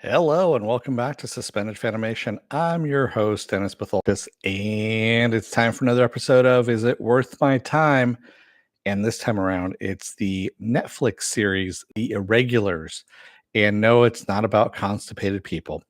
Hello and welcome back to Suspended Fanimation. I'm your host, Dennis Bithoulkas, and it's time for another episode of Is It Worth My Time? And this time around, it's the Netflix series, The Irregulars. And no, it's not about constipated people.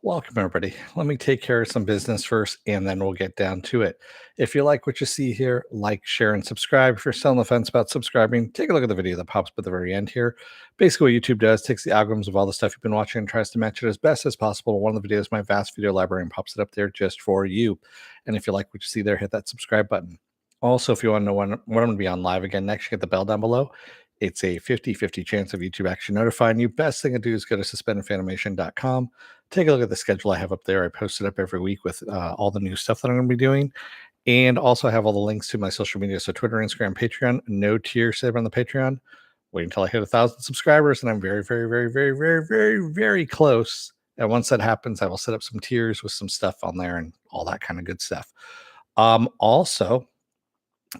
Welcome, everybody. Let me take care of some business first, and then we'll get down to it. If you like what you see here, like, share, and subscribe. If you're still on the fence about subscribing, take a look at the video that pops up at the very end here. Basically, what YouTube does, takes the algorithms of all the stuff you've been watching and tries to match it as best as possible to one of the videos, my vast video library, and pops it up there just for you. And if you like what you see there, hit that subscribe button. Also, if you want to know when I'm going to be on live again next, you get the bell down below. It's a 50-50 chance of YouTube actually notifying you. Best thing to do is go to suspendedfanimation.com. Take a look at the schedule I have up there. I post it up every week with all the new stuff that I'm going to be doing. And also I have all the links to my social media. So Twitter, Instagram, Patreon. No tier saved on the Patreon. Wait until I hit 1,000 subscribers. And I'm very, very, very, very, very, very, very close. And once that happens, I will set up some tiers with some stuff on there and all that kind of good stuff. Also,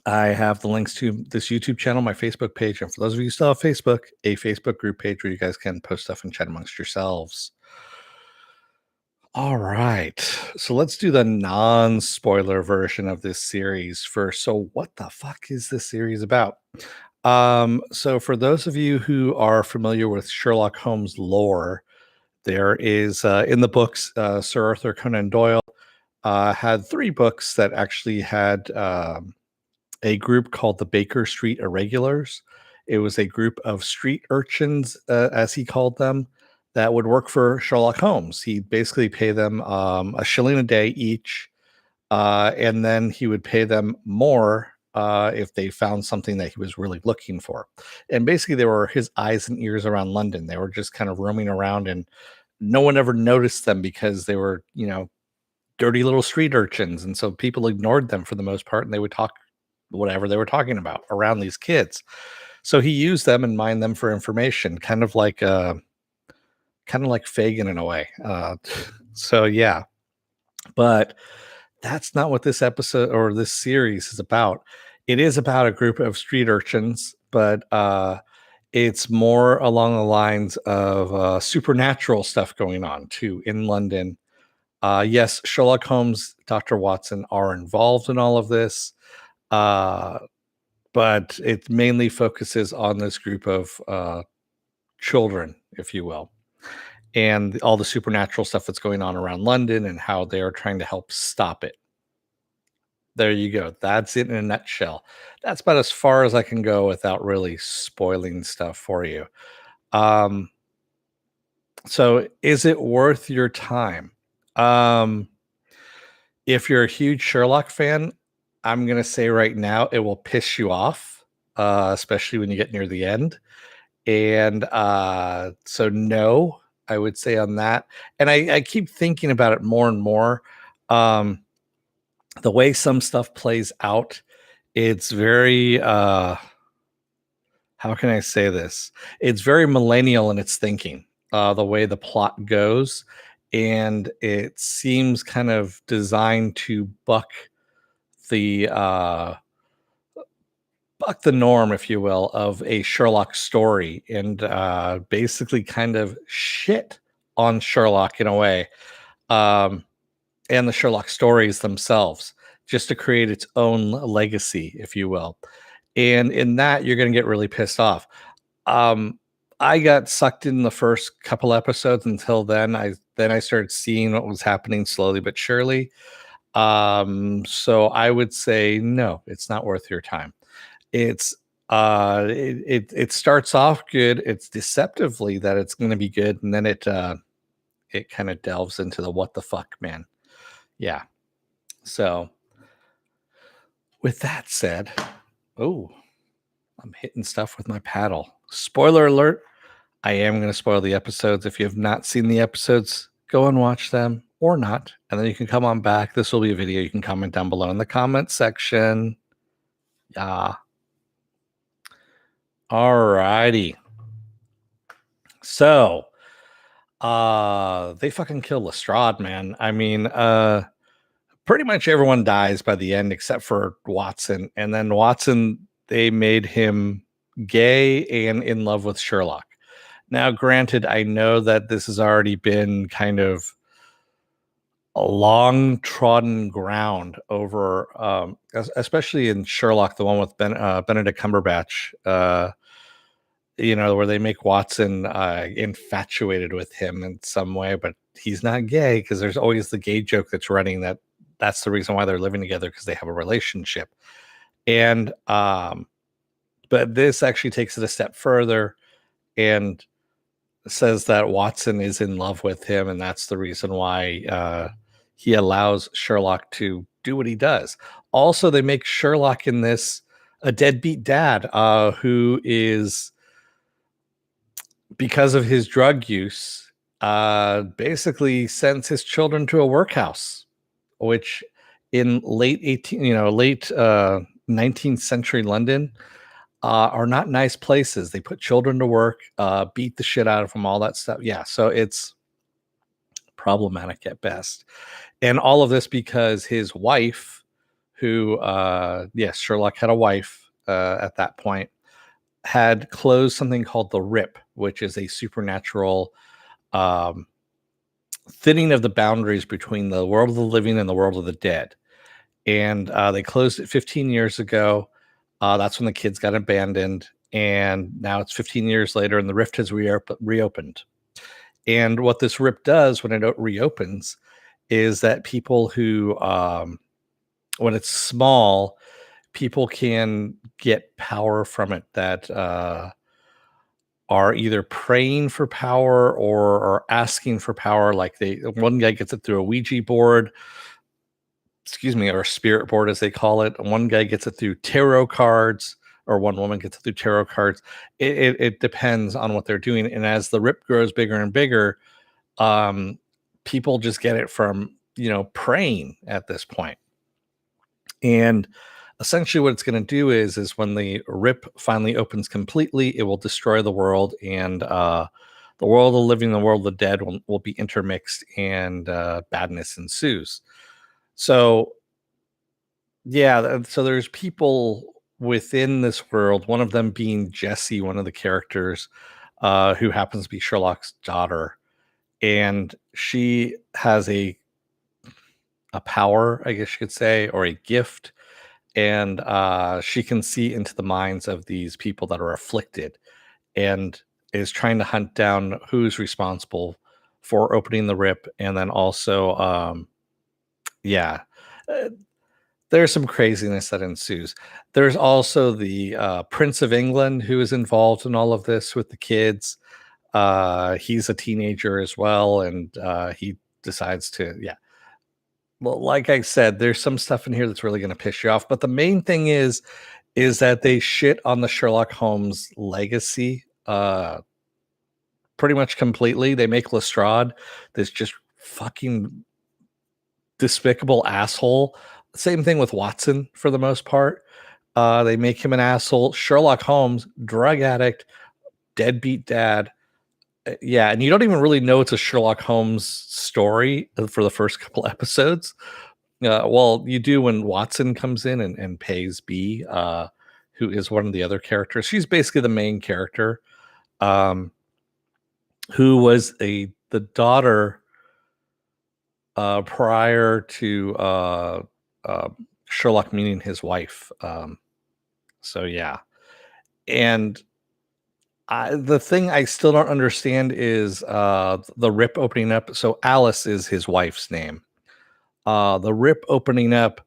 I have the links to this YouTube channel, my Facebook page, and for those of you who still have Facebook, a Facebook group page where you guys can post stuff and chat amongst yourselves. All right, so let's do the non-spoiler version of this series first. So what the fuck is this series about? So for those of you who are familiar with Sherlock Holmes lore, there is in the books, Sir Arthur Conan Doyle had 3 books that actually had a group called the Baker Street Irregulars. It was a group of street urchins, as he called them, that would work for Sherlock Holmes. He'd basically pay them a shilling a day each, and then he would pay them more if they found something that he was really looking for. And basically, they were his eyes and ears around London. They were just kind of roaming around, and no one ever noticed them because they were, dirty little street urchins. And so people ignored them for the most part, and they would talk whatever they were talking about around these kids. So he used them and mined them for information, kind of like Fagin in a way. So yeah, but that's not what this episode or this series is about. It is about a group of street urchins, but it's more along the lines of supernatural stuff going on too in London. Yes, Sherlock Holmes, Dr. Watson are involved in all of this. But it mainly focuses on this group of children, if you will, and all the supernatural stuff that's going on around London and how they are trying to help stop it. There you go. That's it in a nutshell. That's about as far as I can go without really spoiling stuff for you. So is it worth your time? If you're a huge Sherlock fan, I'm going to say right now it will piss you off, especially when you get near the end. And so, no, I would say on that. And I keep thinking about it more and more. The way some stuff plays out, it's very, how can I say this? It's very millennial in its thinking, the way the plot goes. And it seems kind of designed to the buck the norm, if you will, of a Sherlock story, and basically kind of shit on Sherlock in a way, and the Sherlock stories themselves, just to create its own legacy, if you will. And in that, you're going to get really pissed off. I got sucked in the first couple episodes. Until then, I started seeing what was happening slowly but surely. So I would say no, it's not worth your time. It's it starts off good. It's deceptively that it's going to be good, and then it kind of delves into the what the fuck, man. Yeah. So with that said, oh, I'm hitting stuff with my paddle. Spoiler alert. I am going to spoil the episodes. If you have not seen the episodes, go and watch them or not. And then you can come on back. This will be a video. You can comment down below in the comment section. Yeah. All righty. So, they fucking kill Lestrade, man. I mean, pretty much everyone dies by the end except for Watson. And then Watson, they made him gay and in love with Sherlock. Now, granted, I know that this has already been kind of a long trodden ground over, especially in Sherlock, the one with Benedict Cumberbatch. Where they make Watson infatuated with him in some way, but he's not gay because there's always the gay joke that's running that that's the reason why they're living together because they have a relationship. And but this actually takes it a step further and says that Watson is in love with him, and that's the reason why he allows Sherlock to do what he does. Also, they make Sherlock in this a deadbeat dad who is, because of his drug use, basically sends his children to a workhouse, which in late 19th century London are not nice places. They put children to work, beat the shit out of them, all that stuff. Yeah, so it's problematic at best. And all of this because his wife, who, yes, Sherlock had a wife at that point, had closed something called the Rip, which is a supernatural um, thinning of the boundaries between the world of the living and the world of the dead. And they closed it 15 years ago. That's when the kids got abandoned. And now it's 15 years later, and the rift has reopened. And what this rift does when it reopens is that people who, when it's small, people can get power from it that are either praying for power or asking for power. Like one guy gets it through a Ouija board, excuse me, or a spirit board as they call it. One guy gets it through tarot cards, or one woman gets it through tarot cards. It depends on what they're doing. And as the rip grows bigger and bigger, people just get it from, praying at this point. And essentially what it's going to do is when the rip finally opens completely, it will destroy the world, and the world of the living and the world of the dead will be intermixed, and badness ensues. So yeah, so there's people within this world, one of them being Jessie, one of the characters, who happens to be Sherlock's daughter. And she has a power, I guess you could say, or a gift. And she can see into the minds of these people that are afflicted, and is trying to hunt down who's responsible for opening the rip. And then also, yeah. uh, there's some craziness that ensues. There's also the Prince of England who is involved in all of this with the kids. He's a teenager as well, and he decides to, yeah. Well, like I said, there's some stuff in here that's really going to piss you off. But the main thing is that they shit on the Sherlock Holmes legacy pretty much completely. They make Lestrade this just fucking despicable asshole. Same thing with Watson for the most part. They make him an asshole. Sherlock Holmes, drug addict, deadbeat dad. Yeah, and you don't even really know it's a Sherlock Holmes story for the first couple episodes. Well, you do when Watson comes in and pays B, who is one of the other characters. She's basically the main character, um, who was the daughter prior to uh, Sherlock meeting his wife. So yeah, and the thing I still don't understand is the rip opening up. So Alice is his wife's name. The rip opening up.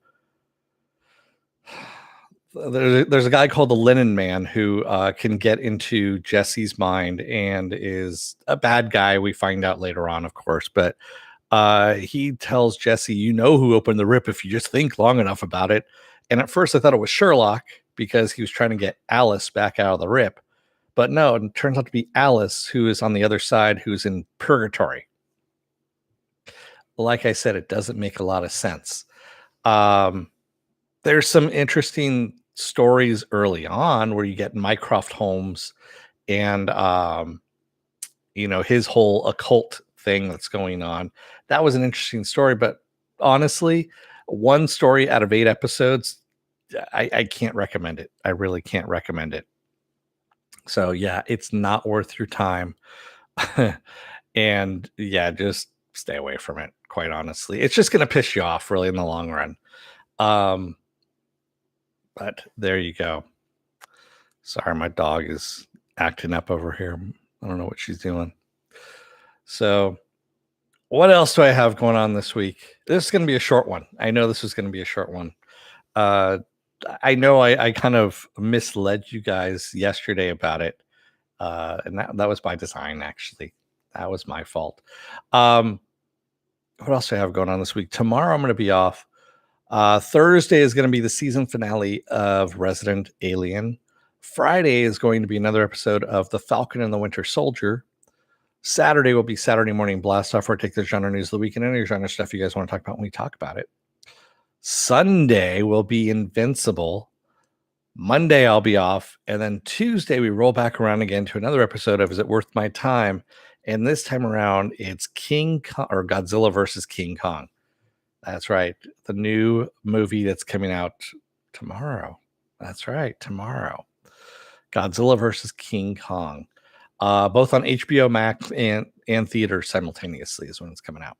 There's a guy called the Linen Man who can get into Jesse's mind and is a bad guy. We find out later on, of course, but he tells Jesse, "You know who opened the rip if you just think long enough about it." And at first, I thought it was Sherlock because he was trying to get Alice back out of the rip. But no, it turns out to be Alice, who is on the other side, who's in purgatory. Like I said, it doesn't make a lot of sense. Um, there's some interesting stories early on where you get Mycroft Holmes and his whole occult thing that's going on. That was an interesting story, but honestly, one story out of 8 episodes, I can't recommend it. I really can't recommend it. So yeah, it's not worth your time. And yeah, just stay away from it, quite honestly. It's just gonna piss you off really in the long run. Um, but there you go. Sorry, my dog is acting up over here. I don't know what she's doing. So, what else do I have going on this week? This is going to be a short one. I know this is going to be a short one. Uh, I know I kind of misled you guys yesterday about it, and that was by design. Actually, that was my fault. Um, what else do I have going on this week? Tomorrow I'm going to be off. Thursday is going to be the season finale of Resident Alien. Friday is going to be another episode of The Falcon and the Winter Soldier. Saturday will be Saturday Morning Blast Off, where I take the genre news of the week and any genre stuff you guys want to talk about when we talk about it. Sunday will be Invincible. Monday I'll be off. And then Tuesday we roll back around again to another episode of Is It Worth My Time? And this time around it's King Kong or Godzilla versus King Kong. That's right. The new movie that's coming out tomorrow. That's right. Tomorrow. Godzilla versus King Kong. Both on HBO Max and theater simultaneously is when it's coming out.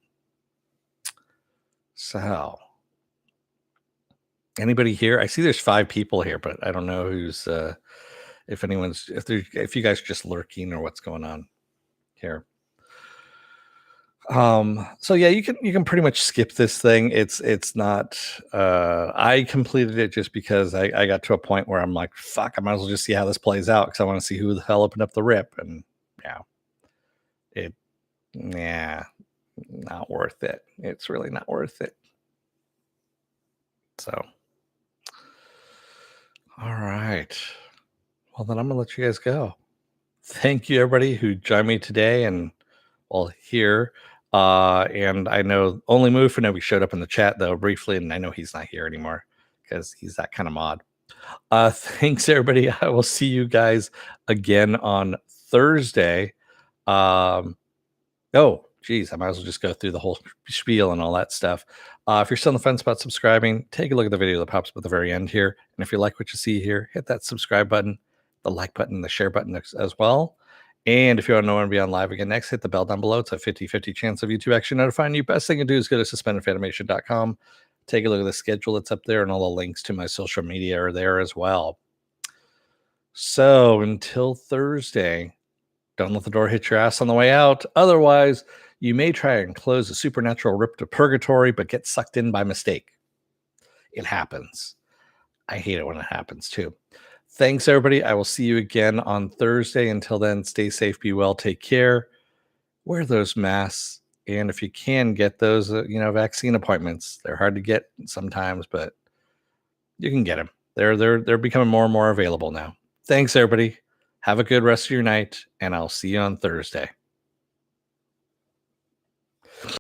So, anybody here? I see there's 5 people here, but I don't know who's if you guys are just lurking or what's going on here. So yeah, you can pretty much skip this thing. It's not I completed it just because I got to a point where I'm like, fuck, I might as well just see how this plays out because I want to see who the hell opened up the rip. And yeah, not worth it. It's really not worth it. So all right. Well, then I'm gonna let you guys go. Thank you everybody who joined me today and here. And I know only Move for Nobi showed up in the chat though briefly, and I know he's not here anymore because he's that kind of mod. Thanks everybody. I will see you guys again on Thursday. Oh, geez, I might as well just go through the whole spiel and all that stuff. If you're still on the fence about subscribing, take a look at the video that pops up at the very end here. And if you like what you see here, hit that subscribe button, the like button, the share button as well. And if you want to know when to be on live again next, hit the bell down below. It's a 50-50 chance of YouTube actually notifying you. Best thing to do is go to suspendedfanimation.com. Take a look at the schedule that's up there, and all the links to my social media are there as well. So until Thursday, don't let the door hit your ass on the way out. Otherwise, you may try and close a supernatural rip to purgatory, but get sucked in by mistake. It happens. I hate it when it happens too. Thanks, everybody. I will see you again on Thursday. Until then, stay safe, be well, take care, wear those masks, and if you can, get those vaccine appointments. They're hard to get sometimes, but you can get them. They're becoming more and more available now. Thanks, everybody. Have a good rest of your night, and I'll see you on Thursday.